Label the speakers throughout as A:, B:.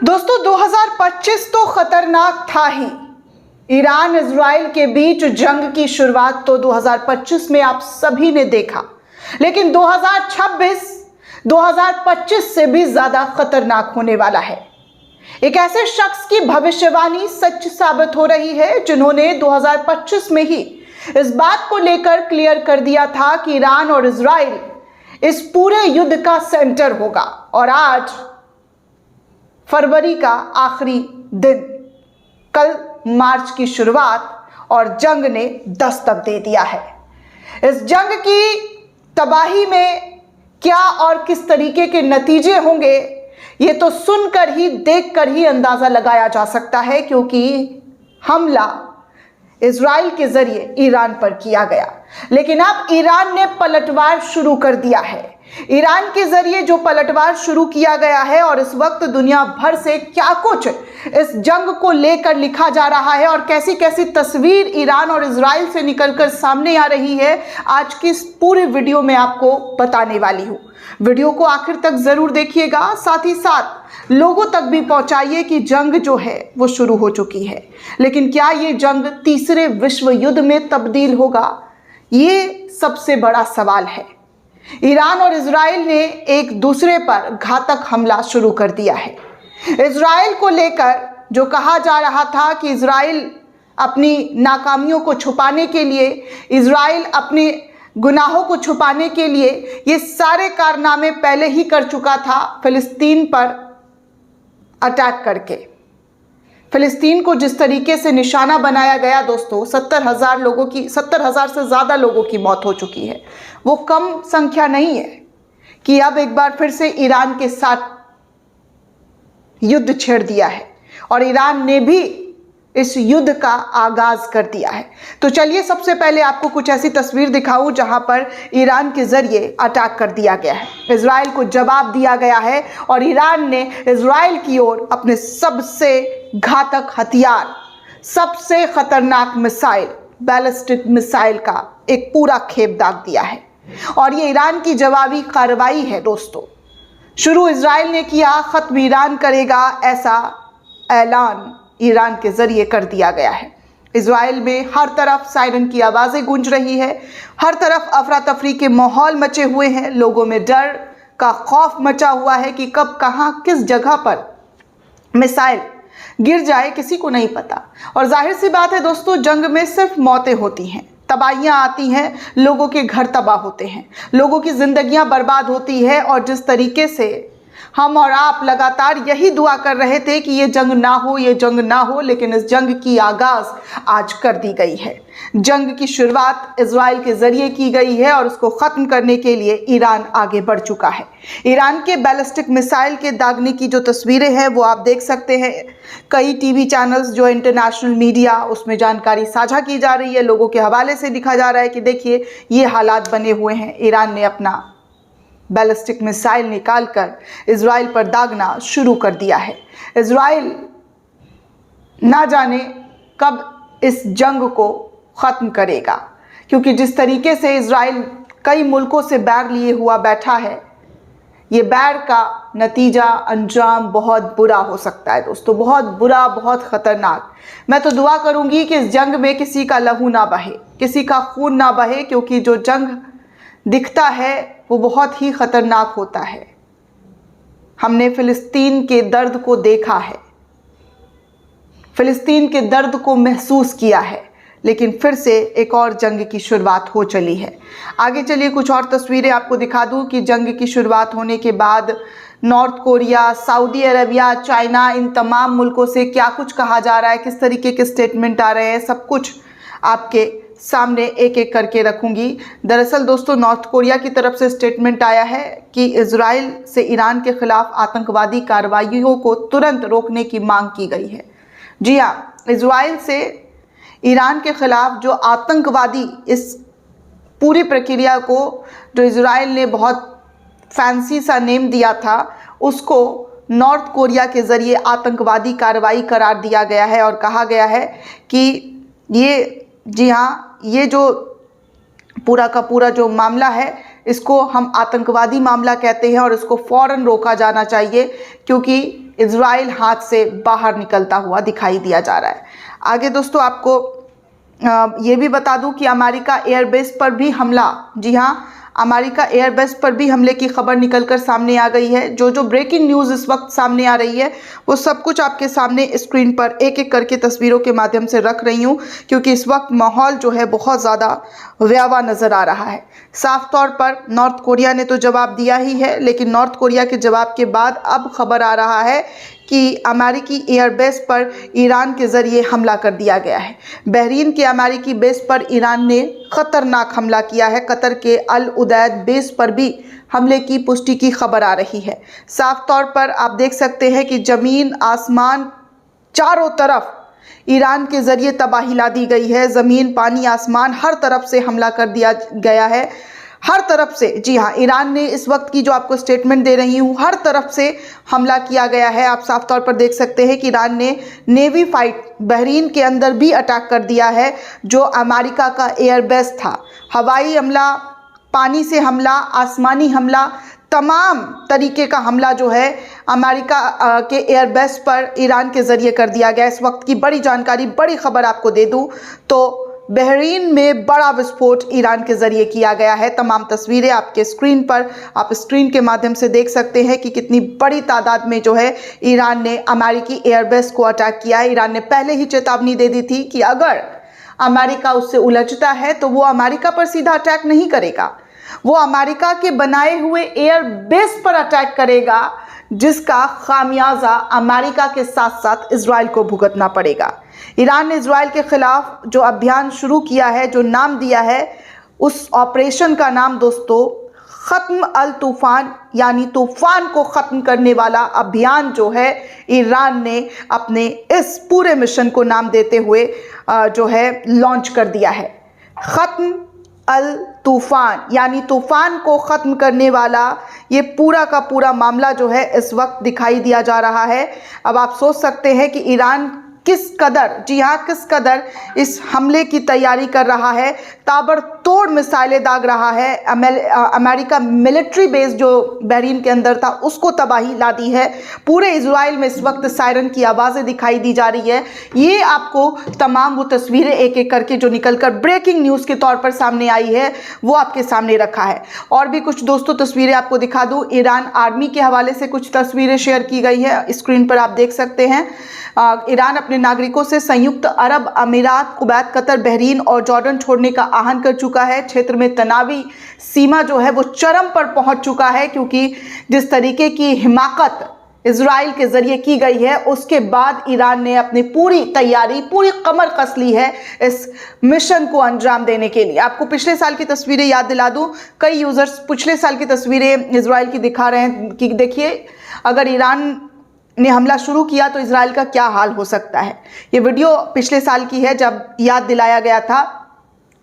A: दोस्तों 2025 तो खतरनाक था ही। ईरान इजराइल के बीच जंग की शुरुआत तो 2025 में आप सभी ने देखा, लेकिन 2025 से भी ज्यादा खतरनाक होने वाला है। एक ऐसे शख्स की भविष्यवाणी सच साबित हो रही है जिन्होंने 2025 में ही इस बात को लेकर क्लियर कर दिया था कि ईरान और इजराइल इस पूरे युद्ध का सेंटर होगा। और आज फरवरी का आखिरी दिन, कल मार्च की शुरुआत और जंग ने दस्तक दे दिया है। इस जंग की तबाही में क्या और किस तरीके के नतीजे होंगे, ये तो सुनकर ही देखकर ही अंदाजा लगाया जा सकता है, क्योंकि हमला इजराइल के जरिए ईरान पर किया गया, लेकिन अब ईरान ने पलटवार शुरू कर दिया है। ईरान के जरिए जो पलटवार शुरू किया गया है और इस वक्त दुनिया भर से क्या कुछ इस जंग को लेकर लिखा जा रहा है और कैसी कैसी तस्वीर ईरान और इजराइल से निकलकर सामने आ रही है, आज की इस पूरे वीडियो में आपको बताने वाली हूँ। वीडियो को आखिर तक जरूर देखिएगा, साथ ही साथ लोगों तक भी पहुंचाइए कि जंग जो है वो शुरू हो चुकी है, लेकिन क्या ये जंग तीसरे विश्व युद्ध में तब्दील होगा, ये सबसे बड़ा सवाल है। ईरान और इजराइल ने एक दूसरे पर घातक हमला शुरू कर दिया है। इजराइल को लेकर जो कहा जा रहा था कि इजराइल अपनी नाकामियों को छुपाने के लिए, इजराइल अपने गुनाहों को छुपाने के लिए ये सारे कारनामे पहले ही कर चुका था, फिलिस्तीन पर अटैक करके। फिलिस्तीन को जिस तरीके से निशाना बनाया गया दोस्तों, 70,000 से ज़्यादा लोगों की मौत हो चुकी है। वो कम संख्या नहीं है कि अब एक बार फिर से ईरान के साथ युद्ध छेड़ दिया है और ईरान ने भी इस युद्ध का आगाज कर दिया है। तो चलिए सबसे पहले आपको कुछ ऐसी तस्वीर दिखाऊं जहां पर ईरान के जरिए अटैक कर दिया गया है, इजराइल को जवाब दिया गया है और ईरान ने इजराइल की ओर अपने सबसे घातक हथियार, सबसे खतरनाक मिसाइल, बैलिस्टिक मिसाइल का एक पूरा खेप दाग दिया है। और ये ईरान की जवाबी कार्रवाई है दोस्तों। शुरू इजराइल ने किया, खत्म ईरान करेगा, ऐसा ऐलान ईरान के जरिए कर दिया गया है। इजराइल में हर तरफ सायरन की आवाज़ें गूंज रही है, हर तरफ अफरा तफरी के माहौल मचे हुए हैं, लोगों में डर का खौफ मचा हुआ है कि कब कहाँ किस जगह पर मिसाइल गिर जाए किसी को नहीं पता। और जाहिर सी बात है दोस्तों, जंग में सिर्फ मौतें होती हैं, तबाहियाँ आती हैं, लोगों के घर तबाह होते हैं, लोगों की जिंदगियां बर्बाद होती है। और जिस तरीके से हम और आप लगातार यही दुआ कर रहे थे कि ये जंग ना हो, ये जंग ना हो, लेकिन इस जंग की आगाज आज कर दी गई है। जंग की शुरुआत इजराइल के जरिए की गई है और उसको ख़त्म करने के लिए ईरान आगे बढ़ चुका है। ईरान के बैलिस्टिक मिसाइल के दागने की जो तस्वीरें हैं वो आप देख सकते हैं। कई टीवी चैनल्स जो इंटरनेशनल मीडिया, उसमें जानकारी साझा की जा रही है, लोगों के हवाले से लिखा जा रहा है कि देखिए ये हालात बने हुए हैं। ईरान ने अपना बैलिस्टिक मिसाइल निकालकर इजराइल पर दागना शुरू कर दिया है। इजराइल ना जाने कब इस जंग को ख़त्म करेगा, क्योंकि जिस तरीके से इजराइल कई मुल्कों से बैर लिए हुआ बैठा है, ये बैर का नतीजा, अंजाम बहुत बुरा हो सकता है दोस्तों, बहुत बुरा, बहुत ख़तरनाक। मैं तो दुआ करूंगी कि इस जंग में किसी का लहू ना बहे, किसी का खून ना बहे, क्योंकि जो जंग दिखता है वो बहुत ही ख़तरनाक होता है। हमने फ़िलिस्तीन के दर्द को देखा है, फ़िलिस्तीन के दर्द को महसूस किया है, लेकिन फिर से एक और जंग की शुरुआत हो चली है। आगे चलिए कुछ और तस्वीरें आपको दिखा दूं कि जंग की शुरुआत होने के बाद north Korea, Saudi Arabia, China, इन तमाम मुल्कों से क्या कुछ कहा जा रहा है, किस तरीके के स्टेटमेंट आ रहे हैं, सब कुछ आपके सामने एक एक करके रखूंगी। दरअसल दोस्तों, नॉर्थ कोरिया की तरफ से स्टेटमेंट आया है कि इजराइल से ईरान के खिलाफ आतंकवादी कार्रवाइयों को तुरंत रोकने की मांग की गई है। जी हाँ, इजराइल से ईरान के खिलाफ जो आतंकवादी, इस पूरी प्रक्रिया को जो इजराइल ने बहुत फैंसी सा नेम दिया था, उसको नॉर्थ कोरिया के ज़रिए आतंकवादी कार्रवाई करार दिया गया है और कहा गया है कि ये, जी हाँ, ये जो पूरा का पूरा जो मामला है इसको हम आतंकवादी मामला कहते हैं और इसको फौरन रोका जाना चाहिए, क्योंकि इजराइल हाथ से बाहर निकलता हुआ दिखाई दिया जा रहा है। आगे दोस्तों आपको ये भी बता दूं कि अमेरिका एयरबेस पर भी हमला, जी हाँ, अमेरिका एयरबेस पर भी हमले की खबर निकलकर सामने आ गई है। जो ब्रेकिंग न्यूज़ इस वक्त सामने आ रही है वो सब कुछ आपके सामने स्क्रीन पर एक एक करके तस्वीरों के माध्यम से रख रही हूँ, क्योंकि इस वक्त माहौल जो है बहुत ज़्यादा भयावह नज़र आ रहा है। साफ तौर पर नॉर्थ कोरिया ने तो जवाब दिया ही है, लेकिन नॉर्थ कोरिया के जवाब के बाद अब खबर आ रहा है कि अमेरिकी एयरबेस पर ईरान के ज़रिए हमला कर दिया गया है। बहरीन के अमेरिकी बेस पर ईरान ने ख़तरनाक हमला किया है। कतर के अल उदैद बेस पर भी हमले की पुष्टि की खबर आ रही है। साफ तौर पर आप देख सकते हैं कि ज़मीन आसमान चारों तरफ ईरान के ज़रिए तबाही ला दी गई है। ज़मीन पानी आसमान हर तरफ से हमला कर दिया गया है, हर तरफ से। जी हाँ, ईरान ने इस वक्त की जो आपको स्टेटमेंट दे रही हूँ, हर तरफ से हमला किया गया है। आप साफ तौर पर देख सकते हैं कि ईरान ने नेवी फाइट बहरीन के अंदर भी अटैक कर दिया है, जो अमेरिका का एयरबेस था। हवाई हमला, पानी से हमला, आसमानी हमला, तमाम तरीके का हमला जो है अमेरिका के एयरबेस पर ईरान के ज़रिए कर दिया गया। इस वक्त की बड़ी जानकारी, बड़ी खबर आपको दे दूँ तो बहरीन में बड़ा विस्फोट ईरान के ज़रिए किया गया है। तमाम तस्वीरें आपके स्क्रीन पर, आप स्क्रीन के माध्यम से देख सकते हैं कि कितनी बड़ी तादाद में जो है ईरान ने अमेरिकी एयरबेस को अटैक किया है। ईरान ने पहले ही चेतावनी दे दी थी कि अगर अमेरिका उससे उलझता है तो वो अमेरिका पर सीधा अटैक नहीं करेगा, वो अमेरिका के बनाए हुए एयरबेस पर अटैक करेगा, जिसका खामियाजा अमेरिका के साथ साथ इजराइल को भुगतना पड़ेगा। ईरान ने इजराइल के खिलाफ जो अभियान शुरू किया है, जो नाम दिया है, उस ऑपरेशन का नाम दोस्तों ख़त्म अल तूफ़ान, यानी तूफ़ान को ख़त्म करने वाला अभियान जो है ईरान ने अपने इस पूरे मिशन को नाम देते हुए जो है लॉन्च कर दिया है। ख़त्म अल तूफ़ान यानी तूफ़ान को ख़त्म करने वाला ये पूरा का पूरा मामला जो है इस वक्त दिखाई दिया जा रहा है। अब आप सोच सकते हैं कि ईरान किस कदर, जी हाँ, किस कदर इस हमले की तैयारी कर रहा है। ताबड़तोड़ मिसाइलें दाग रहा है। अमेरिका मिलिट्री बेस जो बहरीन के अंदर था उसको तबाही ला दी है। पूरे इजराइल में इस वक्त सायरन की आवाज़ें दिखाई दी जा रही है। ये आपको तमाम वो तस्वीरें एक एक करके जो निकलकर ब्रेकिंग न्यूज़ के तौर पर सामने आई है वो आपके सामने रखा है। और भी कुछ दोस्तों तस्वीरें आपको दिखा दूँ। ईरान आर्मी के हवाले से कुछ तस्वीरें शेयर की गई है, स्क्रीन पर आप देख सकते हैं। ईरान अपने नागरिकों से संयुक्त अरब अमीरात, कुवैत, कतर, बहरीन और जॉर्डन छोड़ने का आह्वान कर चुका है। क्षेत्र में तनावी सीमा जो है वो चरम पर पहुंच चुका है, क्योंकि जिस तरीके की हिमाकत इजराइल के ज़रिए की गई है उसके बाद ईरान ने अपनी पूरी तैयारी, पूरी कमर कस ली है इस मिशन को अंजाम देने के लिए। आपको पिछले साल की तस्वीरें याद दिला दूं, कई यूज़र्स पिछले साल की तस्वीरें इजराइल की दिखा रहे हैं कि देखिए अगर ईरान ने हमला शुरू किया तो इजराइल का क्या हाल हो सकता है। ये वीडियो पिछले साल की है जब याद दिलाया गया था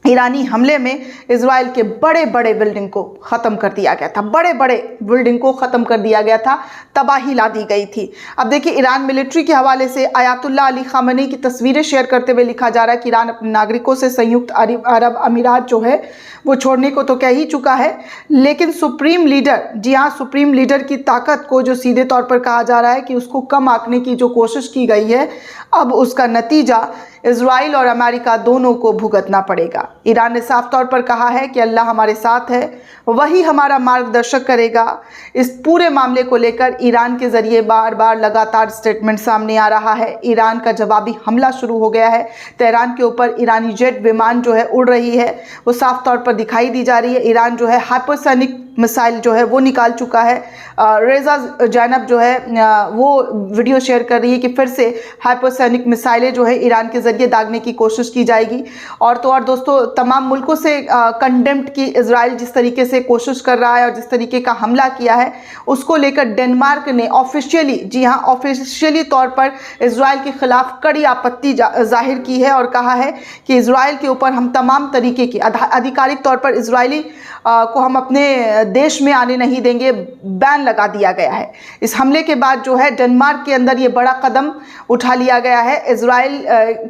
A: ईरानी हमले में इजराइल के बड़े बड़े बिल्डिंग को ख़त्म कर दिया गया था, बड़े बड़े बिल्डिंग को ख़त्म कर दिया गया था, तबाही ला दी गई थी। अब देखिए ईरान मिलिट्री के हवाले से आयतुल्लाह अली ख़ामेनी की तस्वीरें शेयर करते हुए लिखा जा रहा है कि ईरान अपने नागरिकों से संयुक्त अरब अमीरात जो है वो छोड़ने को तो कह ही चुका है, लेकिन सुप्रीम लीडर, जी हाँ, सुप्रीम लीडर की ताकत को जो सीधे तौर पर कहा जा रहा है कि उसको कम आंकने की जो कोशिश की गई है, अब उसका नतीजा इजराइल और अमेरिका दोनों को भुगतना पड़ेगा। ईरान ने साफ तौर पर कहा है कि अल्लाह हमारे साथ है, वही हमारा मार्गदर्शक करेगा। इस पूरे मामले को लेकर ईरान के ज़रिए बार बार लगातार स्टेटमेंट सामने आ रहा है। ईरान का जवाबी हमला शुरू हो गया है। तेहरान के ऊपर ईरानी जेट विमान जो है उड़ रही है, वो साफ तौर पर दिखाई दी जा रही है। ईरान जो है हाइपरसोनिक मिसाइल जो है वो निकाल चुका है। रेजा जैनब जो है वो वीडियो शेयर कर रही है कि फिर से हाइपरसोनिक मिसाइलें जो है ईरान के ज़रिए दागने की कोशिश की जाएगी। और तो और दोस्तों तमाम मुल्कों से कंडेम्ड की इजराइल जिस तरीके से कोशिश कर रहा है और जिस तरीके का हमला किया है उसको लेकर डेनमार्क ने ऑफिशियली, जी हाँ, ऑफिशियली तौर पर इजराइल के खिलाफ कड़ी आपत्ति जाहिर की है और कहा है कि इजराइल के ऊपर हम तमाम तरीके की आधिकारिक तौर पर इजरायली को हम अपने देश में आने नहीं देंगे, बैन लगा दिया गया है। इस हमले के बाद जो है डेनमार्क के अंदर ये बड़ा कदम उठा लिया गया है इजराइल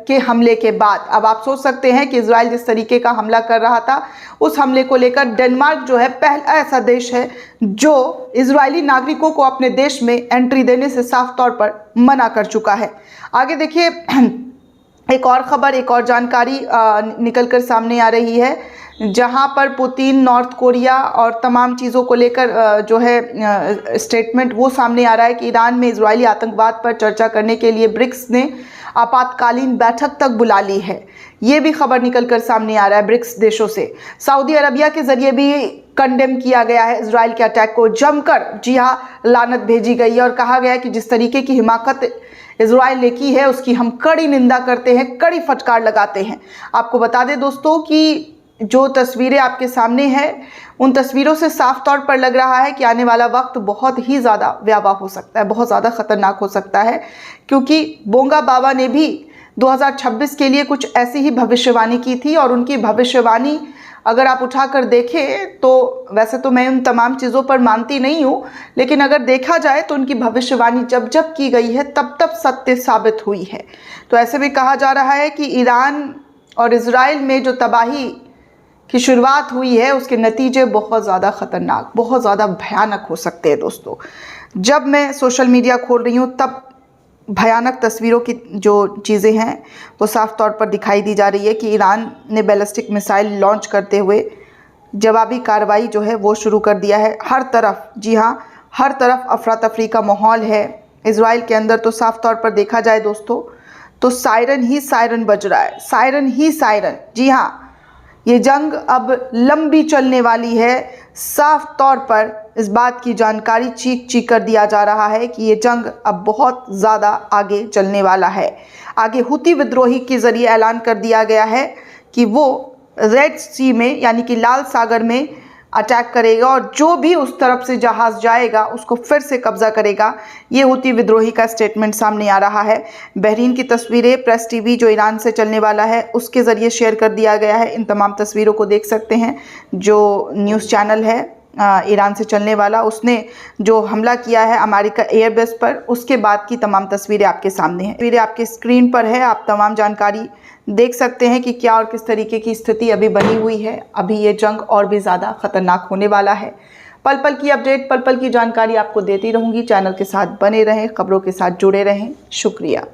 A: के हमले के बाद। अब आप सोच सकते हैं कि इजराइल जिस तरीके का हमला कर रहा था, उस हमले को लेकर डेनमार्क जो है पहला ऐसा देश है जो इजरायली नागरिकों को अपने देश में एंट्री देने से साफ तौर पर मना कर चुका है। आगे देखिए, एक और खबर, एक और जानकारी निकल कर सामने आ रही है, जहां पर पुतिन, नॉर्थ कोरिया और तमाम चीज़ों को लेकर जो है स्टेटमेंट वो सामने आ रहा है कि ईरान में इजरायली आतंकवाद पर चर्चा करने के लिए ब्रिक्स ने आपातकालीन बैठक तक बुला ली है। ये भी खबर निकल कर सामने आ रहा है ब्रिक्स देशों से। सऊदी अरबिया के जरिए भी कंडेम किया गया है इजराइल के अटैक को, जमकर जी हाँ लानत भेजी गई है और कहा गया है कि जिस तरीके की हिमाकत इजराइल ने की है उसकी हम कड़ी निंदा करते हैं, कड़ी फटकार लगाते हैं। आपको बता दें दोस्तों कि जो तस्वीरें आपके सामने हैं, उन तस्वीरों से साफ तौर पर लग रहा है कि आने वाला वक्त बहुत ही ज़्यादा भयावह हो सकता है, बहुत ज़्यादा ख़तरनाक हो सकता है, क्योंकि बोंगा बाबा ने भी 2026 के लिए कुछ ऐसी ही भविष्यवाणी की थी। और उनकी भविष्यवाणी अगर आप उठाकर देखें तो वैसे तो मैं उन तमाम चीज़ों पर मानती नहीं हूँ, लेकिन अगर देखा जाए तो उनकी भविष्यवाणी जब जब की गई है तब तब सत्य साबित हुई है। तो ऐसे भी कहा जा रहा है कि ईरान और इजराइल में जो तबाही की शुरुआत हुई है उसके नतीजे बहुत ज़्यादा ख़तरनाक, बहुत ज़्यादा भयानक हो सकते हैं दोस्तों। जब मैं सोशल मीडिया खोल रही हूँ तब भयानक तस्वीरों की जो चीज़ें हैं वो साफ तौर पर दिखाई दी जा रही है कि ईरान ने बैलिस्टिक मिसाइल लॉन्च करते हुए जवाबी कार्रवाई जो है वो शुरू कर दिया है। हर तरफ, जी हाँ, हर तरफ अफरा तफरी का माहौल है इजराइल के अंदर। तो साफ तौर पर देखा जाए दोस्तों तो सायरन ही सायरन बज रहा है, सायरन ही सायरन। जी हाँ, ये जंग अब लंबी चलने वाली है। साफ तौर पर इस बात की जानकारी चीख चीख कर दिया जा रहा है कि ये जंग अब बहुत ज़्यादा आगे चलने वाला है। आगे हुती विद्रोही के ज़रिए ऐलान कर दिया गया है कि वो रेड सी में यानी कि लाल सागर में अटैक करेगा और जो भी उस तरफ से जहाज़ जाएगा उसको फिर से कब्जा करेगा। ये हुती विद्रोही का स्टेटमेंट सामने आ रहा है। बहरीन की तस्वीरें प्रेस टीवी जो ईरान से चलने वाला है उसके ज़रिए शेयर कर दिया गया है। इन तमाम तस्वीरों को देख सकते हैं। जो न्यूज़ चैनल है ईरान से चलने वाला, उसने जो हमला किया है अमेरिका एयरबेस पर, उसके बाद की तमाम तस्वीरें आपके सामने हैं। तस्वीरें आपके स्क्रीन पर है, आप तमाम जानकारी देख सकते हैं कि क्या और किस तरीके की स्थिति अभी बनी हुई है। अभी ये जंग और भी ज़्यादा ख़तरनाक होने वाला है। पल पल की अपडेट, पल पल की जानकारी आपको देती रहूँगी। चैनल के साथ बने रहें, खबरों के साथ जुड़े रहें। शुक्रिया।